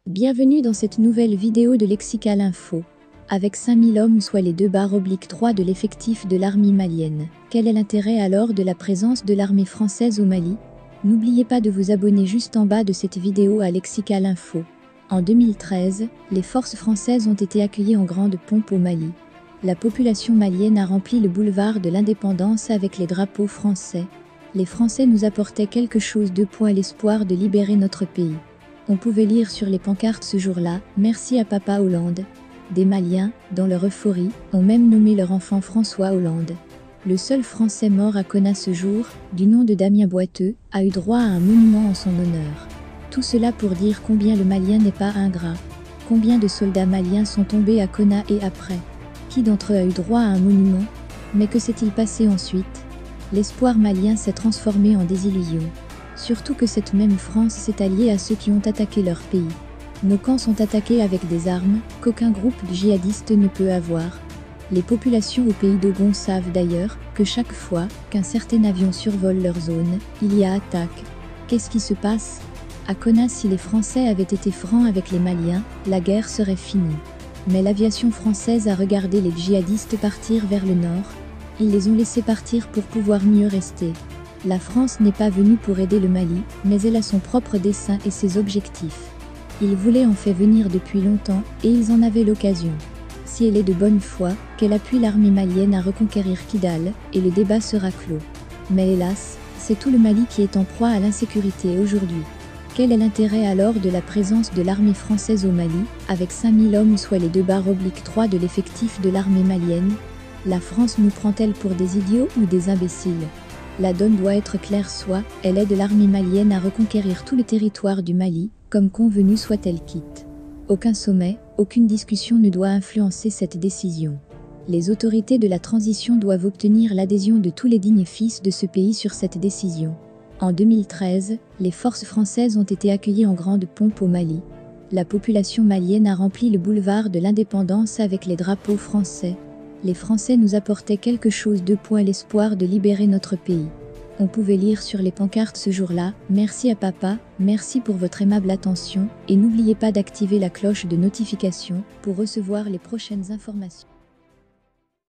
Bienvenue dans cette nouvelle vidéo de Lexical Info. Avec 5000 hommes, soit les 2/3 de l'effectif de l'armée malienne, quel est l'intérêt alors de la présence de l'armée française au Mali? N'oubliez pas de vous abonner juste en bas de cette vidéo à Lexical Info. En 2013, les forces françaises ont été accueillies en grande pompe au Mali. La population malienne a rempli le boulevard de l'indépendance avec les drapeaux français. Les Français nous apportaient quelque chose de l'espoir de libérer notre pays. On pouvait lire sur les pancartes ce jour-là « Merci à Papa Hollande ». Des Maliens, dans leur euphorie, ont même nommé leur enfant François Hollande. Le seul Français mort à Konna ce jour, du nom de Damien Boiteux, a eu droit à un monument en son honneur. Tout cela pour dire combien le Malien n'est pas ingrat. Combien de soldats maliens sont tombés à Konna et après? Qui d'entre eux a eu droit à un monument? Mais que s'est-il passé ensuite? L'espoir malien s'est transformé en désillusion. Surtout que cette même France s'est alliée à ceux qui ont attaqué leur pays. Nos camps sont attaqués avec des armes qu'aucun groupe djihadiste ne peut avoir. Les populations au pays d'Ogon savent d'ailleurs que chaque fois qu'un certain avion survole leur zone, il y a attaque. Qu'est-ce qui se passe? À Konna, si les Français avaient été francs avec les Maliens, la guerre serait finie. Mais l'aviation française a regardé les djihadistes partir vers le nord. Ils les ont laissés partir pour pouvoir mieux rester. La France n'est pas venue pour aider le Mali, mais elle a son propre dessein et ses objectifs. Ils voulaient en fait venir depuis longtemps, et ils en avaient l'occasion. Si elle est de bonne foi, qu'elle appuie l'armée malienne à reconquérir Kidal, et le débat sera clos. Mais hélas, c'est tout le Mali qui est en proie à l'insécurité aujourd'hui. Quel est l'intérêt alors de la présence de l'armée française au Mali, avec 5000 hommes, soit les 2/3 de l'effectif de l'armée malienne? La France nous prend-elle pour des idiots ou des imbéciles? La donne doit être claire, soit elle aide l'armée malienne à reconquérir tout le territoire du Mali, comme convenu, soit elle quitte. Aucun sommet, aucune discussion ne doit influencer cette décision. Les autorités de la transition doivent obtenir l'adhésion de tous les dignes fils de ce pays sur cette décision. En 2013, les forces françaises ont été accueillies en grande pompe au Mali. La population malienne a rempli le boulevard de l'indépendance avec les drapeaux français. Les Français nous apportaient quelque chose de l'espoir de libérer notre pays. On pouvait lire sur les pancartes ce jour-là « Merci à Papa, merci pour votre aimable attention et n'oubliez pas d'activer la cloche de notification pour recevoir les prochaines informations ».